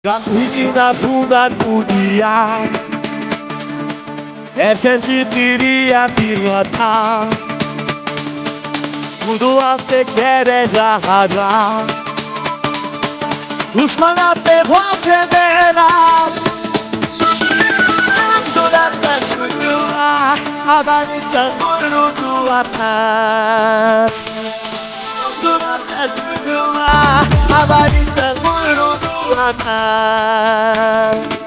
Gasolina bundan budia Erkenci diria pirata Tudo a se querer jarra Düşmana se vapedera Durante kuyruğa Haberinize gururu atar Durante kuyruğa Haberinize gururu atar